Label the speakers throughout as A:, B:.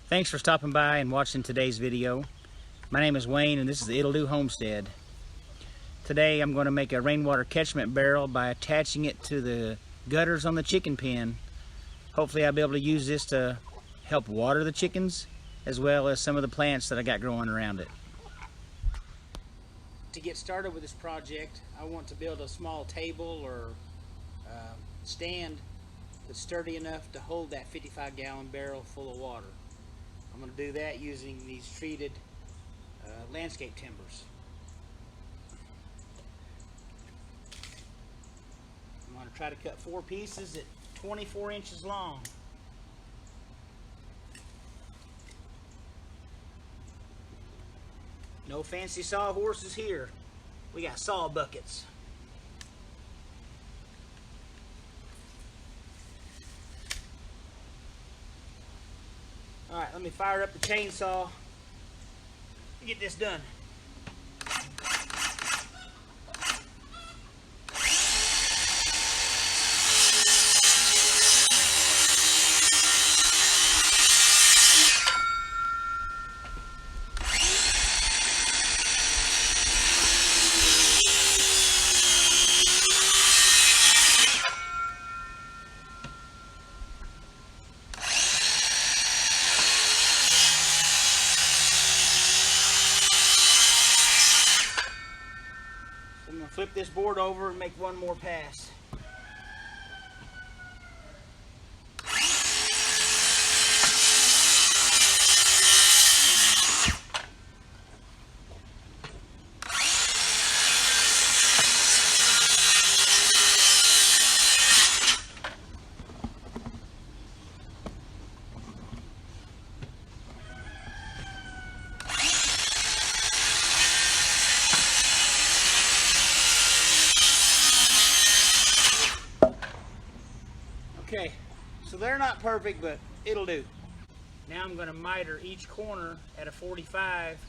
A: Thanks for stopping by and watching today's video. My name is Wayne and this is the It'll Do Homestead. Today I'm going to make a rainwater catchment barrel by attaching it to the gutters on the chicken pen. Hopefully I'll be able to use this to help water the chickens as well as some of the plants that I got growing around it. To get started with this project, I want to build a small table or stand that's sturdy enough to hold that 55-gallon barrel full of water. I'm going to do that using these treated landscape timbers. I'm going to try to cut 4 pieces at 24 inches long. No fancy sawhorses here. We got saw buckets. Alright, let me fire up the chainsaw to get this done. I'm going to flip this board over and make one more pass. Okay, so they're not perfect, but it'll do. Now I'm going to miter each corner at a 45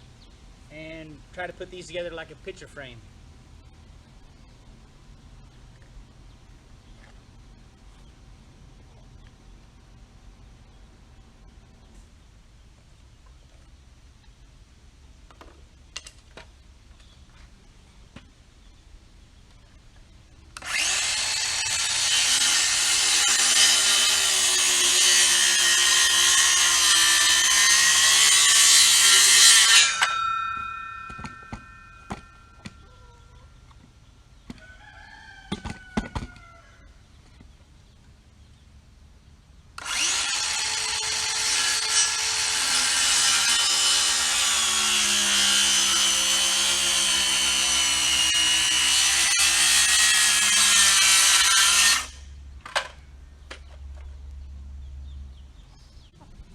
A: and try to put these together like a picture frame.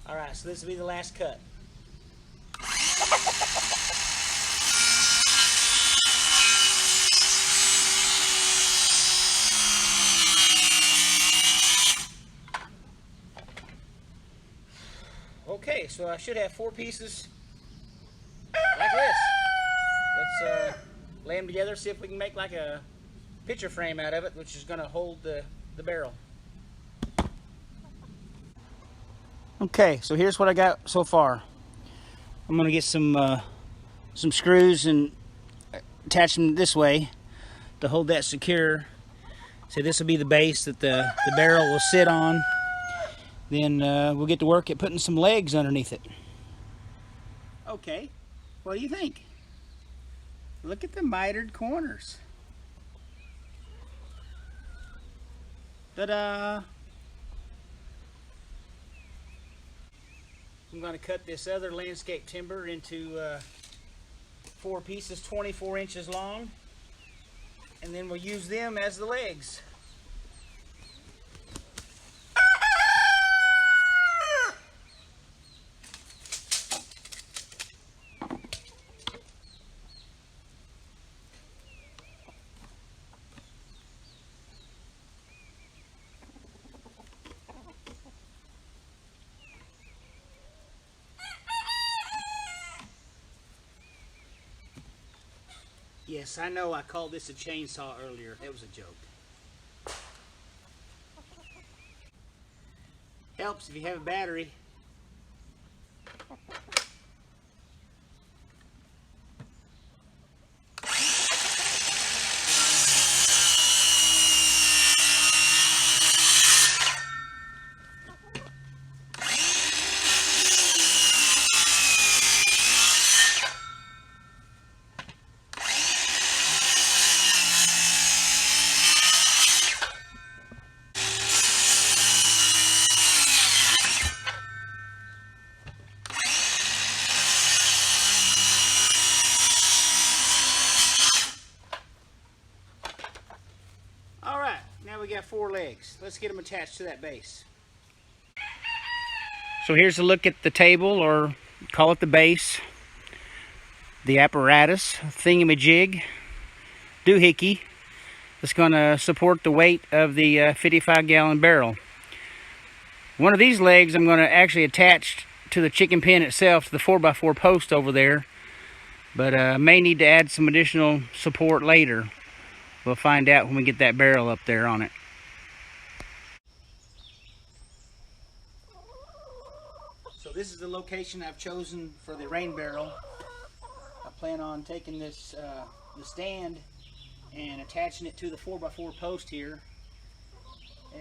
A: Alright, so this will be the last cut. Okay, so I should have 4 pieces like this. Let's lay them together, see if we can make like a picture frame out of it, which is going to hold the barrel. Okay, so here's what I got so far. I'm going to get some screws and attach them this way to hold that secure. So this will be the base that the barrel will sit on. Then we'll get to work at putting some legs underneath it. Okay, what do you think? Look at the mitered corners. Ta-da! I'm going to cut this other landscape timber into 4 pieces 24 inches long, and then we'll use them as the legs. Yes, I know I called this a chainsaw earlier. It was a joke. Helps if you have a battery. 4x4 legs. Let's get them attached to that base. So here's a look at the table, or call it the base, the apparatus, thingamajig, doohickey, that's going to support the weight of the 55-gallon barrel. One of these legs I'm going to actually attach to the chicken pen itself, to the 4x4 post over there, but may need to add some additional support later. We'll find out when we get that barrel up there on it. So this is the location I've chosen for the rain barrel. I plan on taking this the stand and attaching it to the 4x4 post here.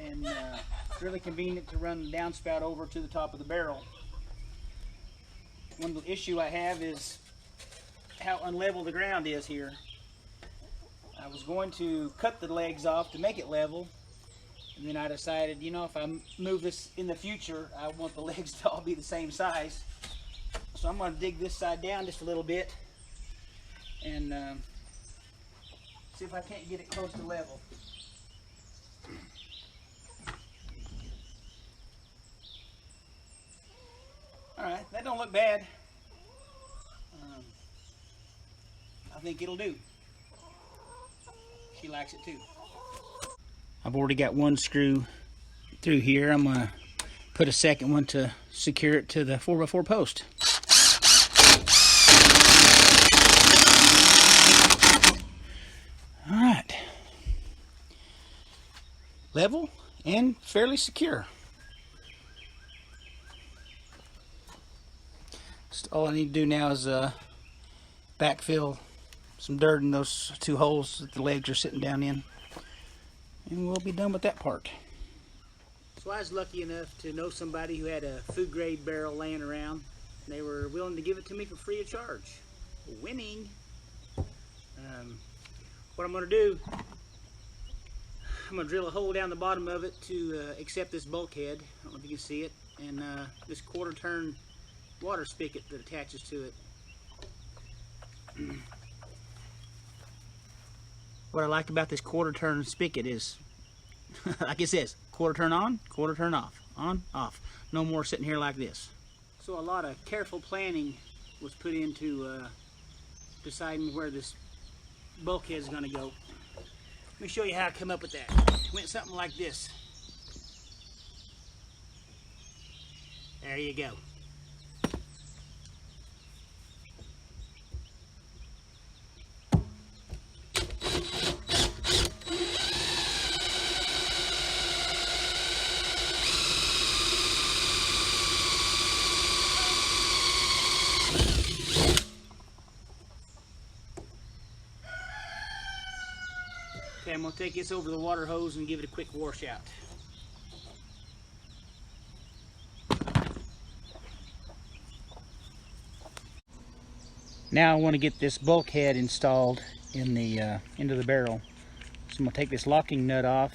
A: And it's really convenient to run the downspout over to the top of the barrel. One issue I have is how unlevel the ground is here. I was going to cut the legs off to make it level, and then I decided, you know, if I move this in the future, I want the legs to all be the same size. So I'm going to dig this side down just a little bit and see if I can't get it close to level. Alright, that don't look bad. I think it'll do. She likes it too. I've already got one screw through here. I'm going to put a second one to secure it to the 4x4 post. Alright. Level and fairly secure. So all I need to do now is backfill some dirt in those two holes that the legs are sitting down in, and we'll be done with that part. So I was lucky enough to know somebody who had a food grade barrel laying around. They were willing to give it to me for free of charge. Winning. What I'm going to do, I'm going to drill a hole down the bottom of it to accept this bulkhead. I don't know if you can see it, and this quarter turn water spigot that attaches to it. What I like about this quarter turn spigot is, like it says, quarter turn on, quarter turn off, on, off. No more sitting here like this. So a lot of careful planning was put into deciding where this bulkhead is going to go. Let me show you how I come up with that. It went something like this. There you go. Okay, I'm going to take this over the water hose and give it a quick wash out. Now I want to get this bulkhead installed in the into the barrel. So I'm going to take this locking nut off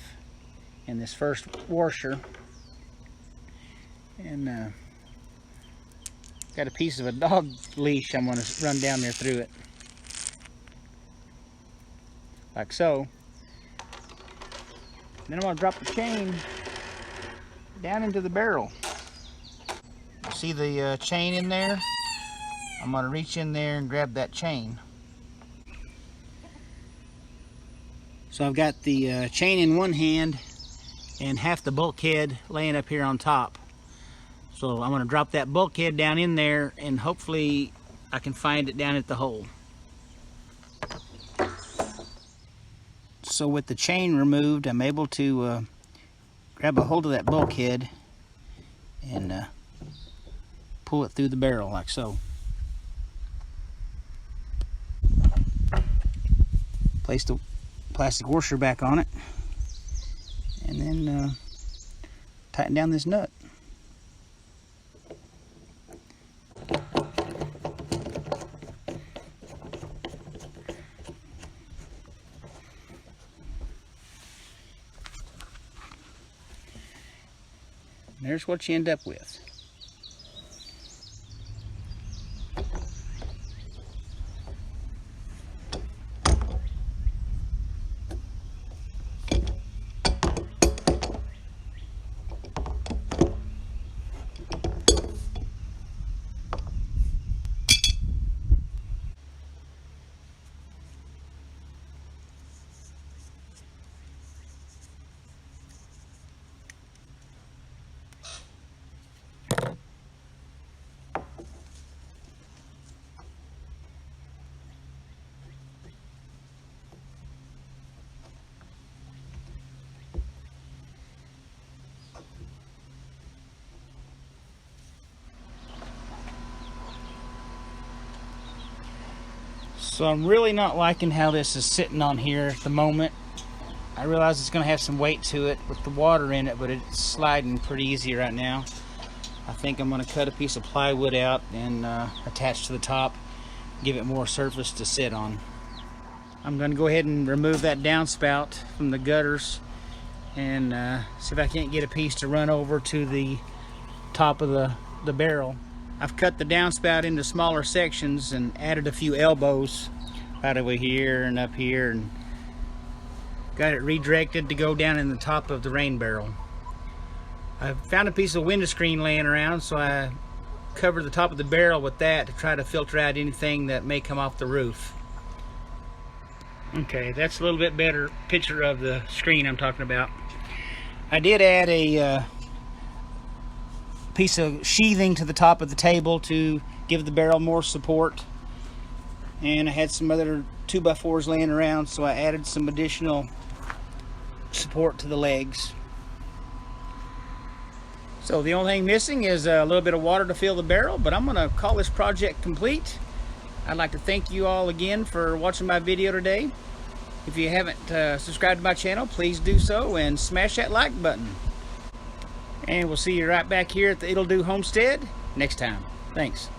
A: and this first washer, and got a piece of a dog leash I'm going to run down there through it, like so. Then I'm going to drop the chain down into the barrel. See the chain in there? I'm going to reach in there and grab that chain. So I've got the chain in one hand and half the bulkhead laying up here on top. So I'm going to drop that bulkhead down in there, and hopefully I can find it down at the hole. So with the chain removed, I'm able to grab a hold of that bulkhead and pull it through the barrel like so. Place the plastic washer back on it, and then tighten down this nut. And there's what you end up with. So I'm really not liking how this is sitting on here at the moment. I realize it's going to have some weight to it with the water in it, but it's sliding pretty easy right now. I think I'm going to cut a piece of plywood out and attach to the top, give it more surface to sit on. I'm going to go ahead and remove that downspout from the gutters and see if I can't get a piece to run over to the top of the barrel. I've cut the downspout into smaller sections and added a few elbows right over here and up here, and got it redirected to go down in the top of the rain barrel. I found a piece of window screen laying around, so I covered the top of the barrel with that to try to filter out anything that may come off the roof. Okay, that's a little bit better picture of the screen I'm talking about. I did add a piece of sheathing to the top of the table to give the barrel more support, and I had some other 2x4s laying around, so I added some additional support to the legs. So the only thing missing is a little bit of water to fill the barrel, but I'm going to call this project complete. I'd like to thank you all again for watching my video today. If you haven't subscribed to my channel, please do so and smash that like button. And we'll see you right back here at the It'll Do Homestead next time. Thanks.